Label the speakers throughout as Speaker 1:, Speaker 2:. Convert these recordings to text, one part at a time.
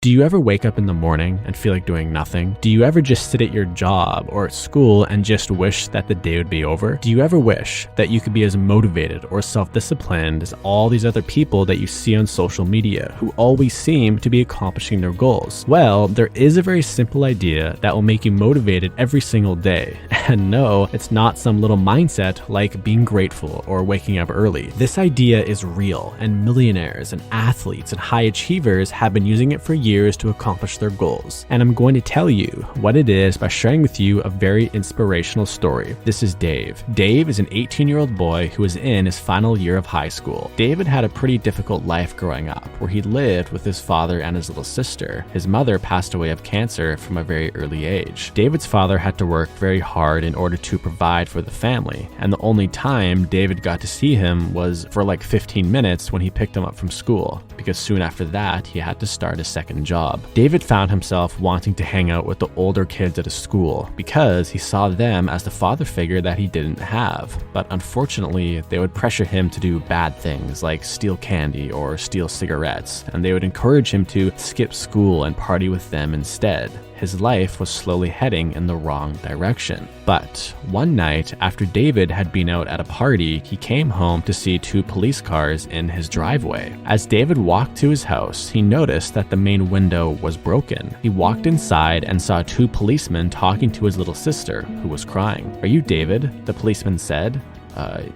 Speaker 1: Do you ever wake up in the morning and feel like doing nothing? Do you ever just sit at your job or at school and just wish that the day would be over? Do you ever wish that you could be as motivated or self-disciplined as all these other people that you see on social media who always seem to be accomplishing their goals? Well, there is a very simple idea that will make you motivated every single day. And no, it's not some little mindset like being grateful or waking up early. This idea is real, and millionaires and athletes and high achievers have been using it for years to accomplish their goals. And I'm going to tell you what it is by sharing with you a very inspirational story. This is Dave. Dave is an 18-year-old boy who is in his final year of high school. David had a pretty difficult life growing up, where he lived with his father and his little sister. His mother passed away of cancer from a very early age. David's father had to work very hard in order to provide for the family, and the only time David got to see him was for like 15 minutes when he picked him up from school, because soon after that he had to start a second job. David found himself wanting to hang out with the older kids at his school because he saw them as the father figure that he didn't have. But unfortunately, they would pressure him to do bad things like steal candy or steal cigarettes, and they would encourage him to skip school and party with them instead. His life was slowly heading in the wrong direction. But one night, after David had been out at a party, he came home to see two police cars in his driveway. As David walked to his house, he noticed that the main window was broken. He walked inside and saw two policemen talking to his little sister, who was crying. "Are you David?" the policeman said.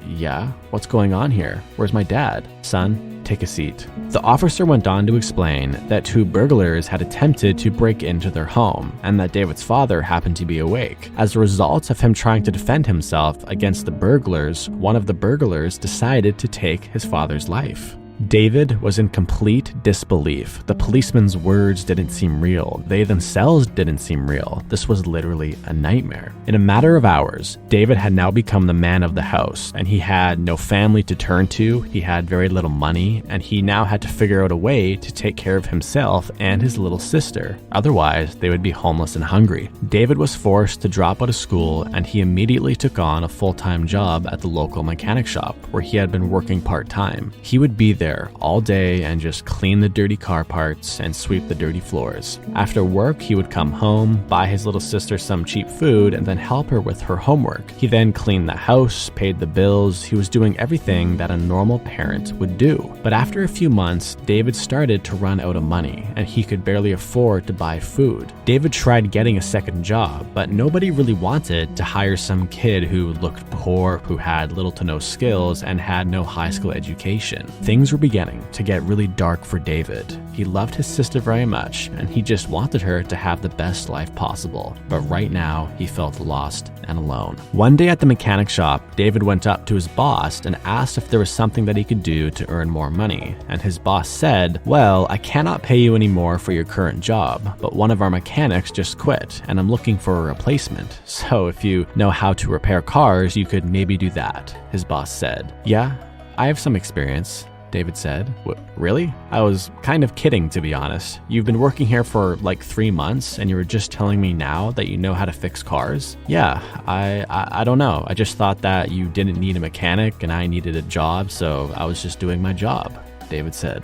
Speaker 1: Yeah. What's going on here? Where's my dad?" "Son, take a seat." The officer went on to explain that two burglars had attempted to break into their home and that David's father happened to be awake. As a result of him trying to defend himself against the burglars, one of the burglars decided to take his father's life. David was in complete disbelief. The policeman's words didn't seem real. They themselves didn't seem real. This was literally a nightmare. In a matter of hours, David had now become the man of the house, and he had no family to turn to, he had very little money, and he now had to figure out a way to take care of himself and his little sister. Otherwise, they would be homeless and hungry. David was forced to drop out of school, and he immediately took on a full-time job at the local mechanic shop, where he had been working part-time. He would be there all day and just clean the dirty car parts and sweep the dirty floors. After work, he would come home, buy his little sister some cheap food, and then help her with her homework. He then cleaned the house, paid the bills. He was doing everything that a normal parent would do. But after a few months, David started to run out of money, and he could barely afford to buy food. David tried getting a second job, but nobody really wanted to hire some kid who looked poor, who had little to no skills, and had no high school education. Things were beginning to get really dark for David. He loved his sister very much, and he just wanted her to have the best life possible. But right now, he felt lost and alone. One day at the mechanic shop, David went up to his boss and asked if there was something that he could do to earn more money. And his boss said, "Well, I cannot pay you any more for your current job, but one of our mechanics just quit, and I'm looking for a replacement. So if you know how to repair cars, you could maybe do that," his boss said. "Yeah, I have some experience," David said. Really? I was kind of kidding, to be honest. You've been working here for like 3 months and you were just telling me now that you know how to fix cars? Yeah, I don't know. I just thought that you didn't need a mechanic and I needed a job, so I was just doing my job," David said.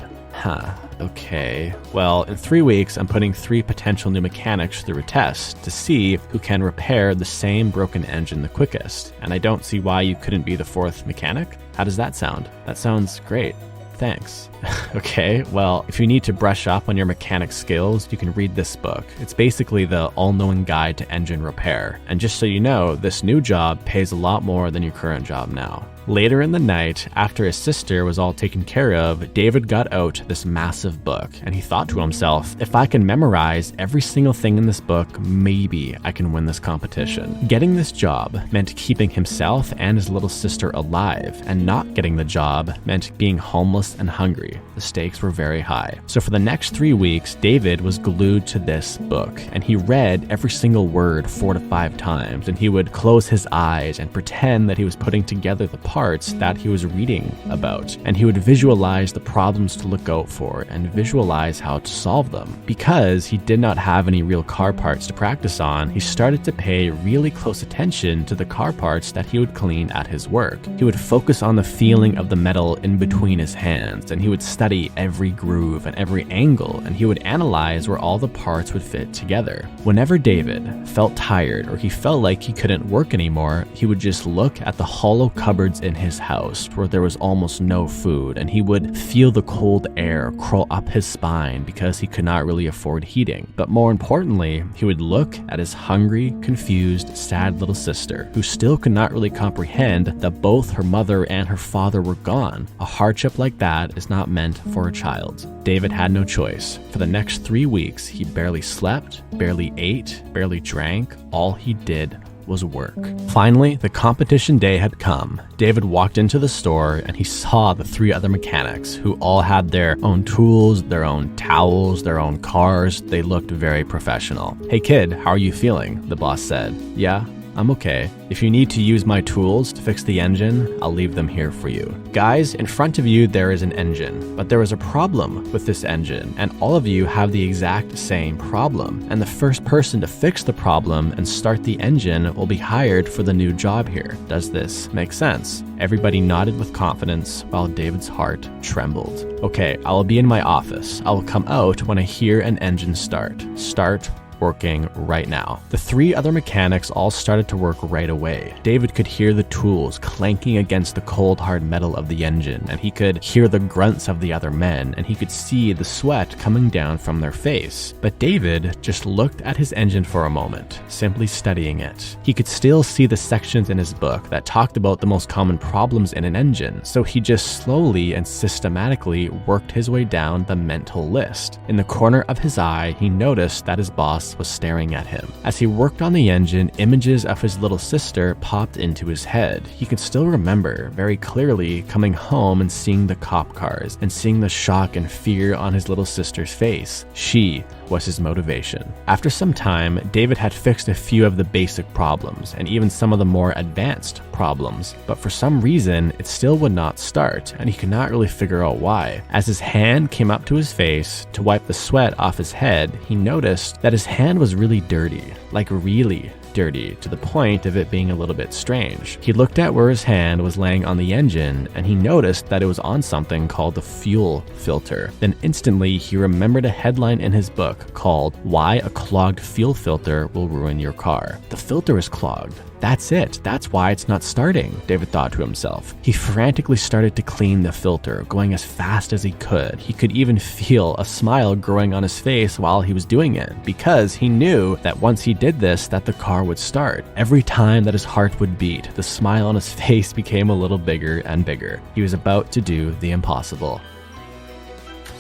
Speaker 1: Okay. Well, in 3 weeks, I'm putting 3 potential new mechanics through a test to see who can repair the same broken engine the quickest. And I don't see why you couldn't be the 4th mechanic. How does that sound? That sounds great. Thanks. Okay, well, if you need to brush up on your mechanic skills, you can read this book. It's basically the all-knowing guide to engine repair. And just so you know, this new job pays a lot more than your current job now. Later in the night, after his sister was all taken care of, David got out this massive book, and he thought to himself, if I can memorize every single thing in this book, maybe I can win this competition. Getting this job meant keeping himself and his little sister alive, and not getting the job meant being homeless and hungry. The stakes were very high. So for the next 3 weeks, David was glued to this book, and he read every single word 4 to 5 times, and he would close his eyes and pretend that he was putting together the parts that he was reading about, and he would visualize the problems to look out for and visualize how to solve them. Because he did not have any real car parts to practice on, he started to pay really close attention to the car parts that he would clean at his work. He would focus on the feeling of the metal in between his hands, and he would study every groove and every angle, and he would analyze where all the parts would fit together. Whenever David felt tired or he felt like he couldn't work anymore, he would just look at the hollow cupboards in his house where there was almost no food, and he would feel the cold air crawl up his spine because he could not really afford heating. But more importantly, he would look at his hungry, confused, sad little sister, who still could not really comprehend that both her mother and her father were gone. A hardship like that is not meant for a child. David had no choice. For the next 3 weeks, he barely slept, barely ate, barely drank. All he did was work. Finally, the competition day had come. David walked into the store and he saw the 3 other mechanics who all had their own tools, their own towels, their own cars. They looked very professional. "Hey kid, how are you feeling?" the boss said. "Yeah, I'm okay. If you need to use my tools to fix the engine, I'll leave them here for you." Guys, in front of you there is an engine, but there is a problem with this engine, and all of you have the exact same problem. And the first person to fix the problem and start the engine will be hired for the new job here. Does this make sense? Everybody nodded with confidence while David's heart trembled. "Okay, I will be in my office. I will come out when I hear an engine start. Start working right now." The 3 other mechanics all started to work right away. David could hear the tools clanking against the cold hard metal of the engine, and he could hear the grunts of the other men, and he could see the sweat coming down from their face. But David just looked at his engine for a moment, simply studying it. He could still see the sections in his book that talked about the most common problems in an engine, so he just slowly and systematically worked his way down the mental list. In the corner of his eye, he noticed that his boss was staring at him. As he worked on the engine, images of his little sister popped into his head. He could still remember very clearly coming home and seeing the cop cars and seeing the shock and fear on his little sister's face. She was his motivation. After some time, David had fixed a few of the basic problems and even some of the more advanced problems, but for some reason, it still would not start, and he could not really figure out why. As his hand came up to his face to wipe the sweat off his head, he noticed that his hand was really dirty, like really dirty, to the point of it being a little bit strange. He looked at where his hand was laying on the engine, and he noticed that it was on something called the fuel filter. Then instantly, he remembered a headline in his book called "Why a Clogged Fuel Filter Will Ruin Your Car." The filter is clogged. That's it. That's why it's not starting, David thought to himself. He frantically started to clean the filter, going as fast as he could. He could even feel a smile growing on his face while he was doing it, because he knew that once he did this, that the car would start. Every time that his heart would beat, the smile on his face became a little bigger and bigger. He was about to do the impossible.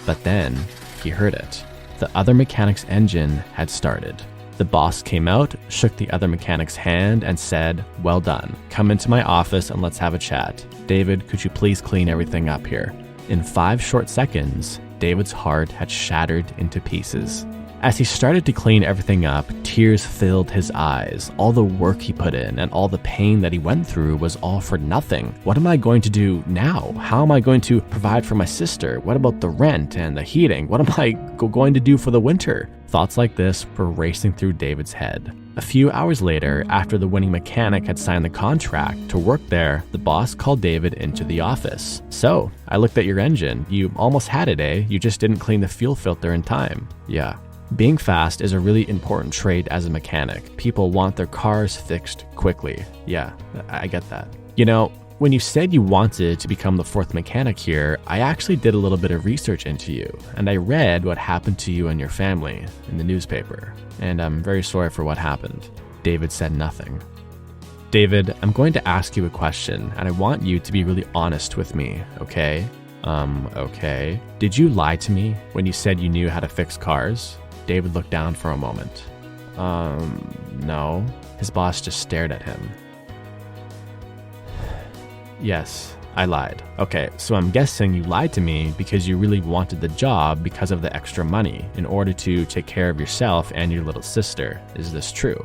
Speaker 1: But then, he heard it. The other mechanic's engine had started. The boss came out, shook the other mechanic's hand, and said, "Well done. Come into my office and let's have a chat. David, could you please clean everything up here?" In 5 short seconds, David's heart had shattered into pieces. As he started to clean everything up, tears filled his eyes. All the work he put in and all the pain that he went through was all for nothing. What am I going to do now? How am I going to provide for my sister? What about the rent and the heating? What am I going to do for the winter? Thoughts like this were racing through David's head. A few hours later, after the winning mechanic had signed the contract to work there, the boss called David into the office. "So, I looked at your engine. You almost had it, eh? You just didn't clean the fuel filter in time." "Yeah." Being fast is a really important trait as a mechanic. People want their cars fixed quickly. "Yeah, I get that." "You know, when you said you wanted to become the 4th mechanic here, I actually did a little bit of research into you, and I read what happened to you and your family in the newspaper, and I'm very sorry for what happened." David said nothing. "David, I'm going to ask you a question, and I want you to be really honest with me, okay?" Okay. "Did you lie to me when you said you knew how to fix cars?" David looked down for a moment. No." His boss just stared at him. "Yes, I lied." "Okay, so I'm guessing you lied to me because you really wanted the job because of the extra money in order to take care of yourself and your little sister. Is this true?"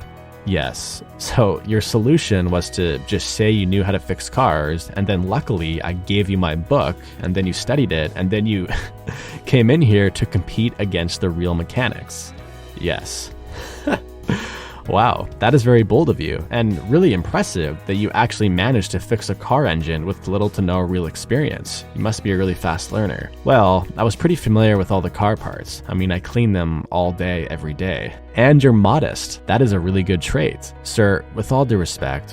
Speaker 1: Yes. So your solution was to just say you knew how to fix cars, and then luckily I gave you my book, and then you studied it, and then you came in here to compete against the real mechanics. Yes. Wow, that is very bold of you, and really impressive that you actually managed to fix a car engine with little to no real experience. You must be a really fast learner. Well, I was pretty familiar with all the car parts. I mean, I clean them all day, every day. And you're modest. That is a really good trait. Sir, with all due respect,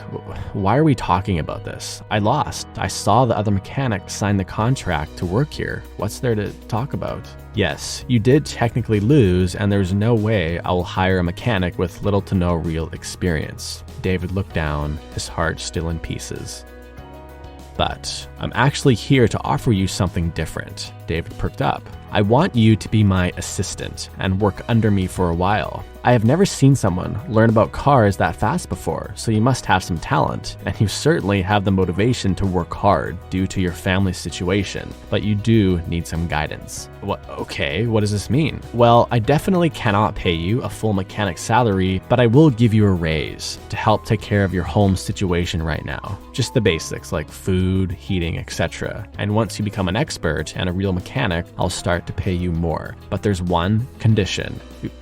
Speaker 1: why are we talking about this? I lost. I saw the other mechanic sign the contract to work here. What's there to talk about? Yes, you did technically lose, and there's no way I will hire a mechanic with little to no real experience. David looked down, his heart still in pieces. But I'm actually here to offer you something different. David perked up. I want you to be my assistant and work under me for a while. I have never seen someone learn about cars that fast before, so you must have some talent, and you certainly have the motivation to work hard due to your family situation, but you do need some guidance. Okay, what does this mean? Well, I definitely cannot pay you a full mechanic salary, but I will give you a raise to help take care of your home situation right now. Just the basics like food, heating, etc. And once you become an expert and a real mechanic, I'll start to pay you more. But there's one condition.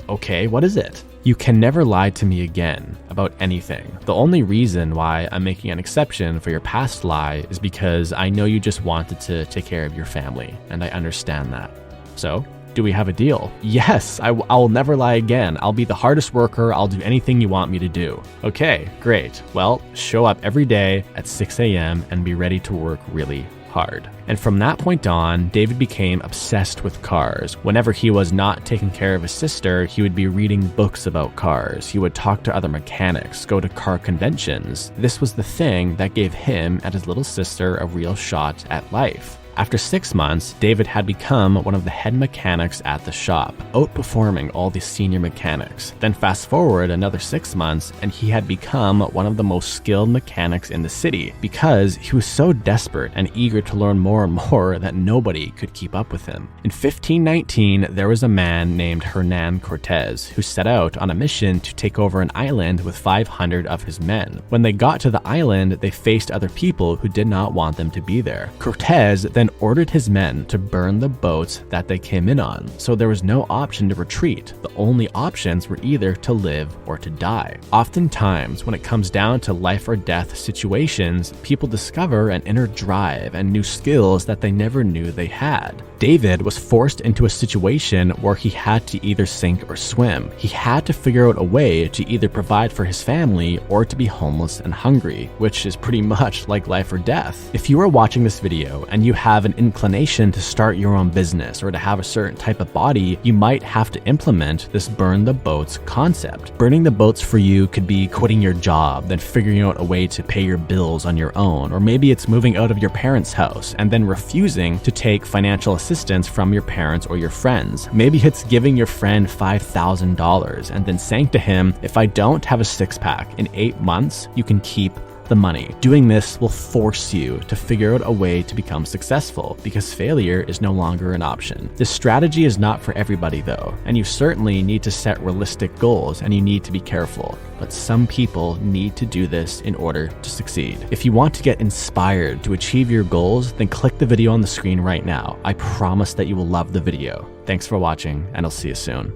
Speaker 1: Okay, what is it? You can never lie to me again about anything. The only reason why I'm making an exception for your past lie is because I know you just wanted to take care of your family, and I understand that. So, do we have a deal? Yes, I'll never lie again. I'll be the hardest worker. I'll do anything you want me to do. Okay, great. Well, show up every day at 6 a.m. and be ready to work really hard. And from that point on, David became obsessed with cars. Whenever he was not taking care of his sister, he would be reading books about cars. He would talk to other mechanics, go to car conventions. This was the thing that gave him and his little sister a real shot at life. After 6 months, David had become one of the head mechanics at the shop, outperforming all the senior mechanics. Then fast forward another 6 months, and he had become one of the most skilled mechanics in the city because he was so desperate and eager to learn more and more that nobody could keep up with him. In 1519, there was a man named Hernan Cortez who set out on a mission to take over an island with 500 of his men. When they got to the island, they faced other people who did not want them to be there. Cortez then ordered his men to burn the boats that they came in on, so there was no option to retreat. The only options were either to live or to die. Oftentimes, when it comes down to life or death situations, people discover an inner drive and new skills that they never knew they had. David was forced into a situation where he had to either sink or swim. He had to figure out a way to either provide for his family or to be homeless and hungry, which is pretty much like life or death. If you are watching this video and you have an inclination to start your own business or to have a certain type of body, you might have to implement this burn the boats concept. Burning the boats for you could be quitting your job, then figuring out a way to pay your bills on your own, or maybe it's moving out of your parents' house and then refusing to take financial assistance from your parents or your friends. Maybe it's giving your friend $5,000 and then saying to him, if I don't have a six-pack in 8 months, you can keep the money. Doing this will force you to figure out a way to become successful because failure is no longer an option. This strategy is not for everybody though, and you certainly need to set realistic goals and you need to be careful. But some people need to do this in order to succeed. If you want to get inspired to achieve your goals, then click the video on the screen right now. I promise that you will love the video. Thanks for watching, and I'll see you soon.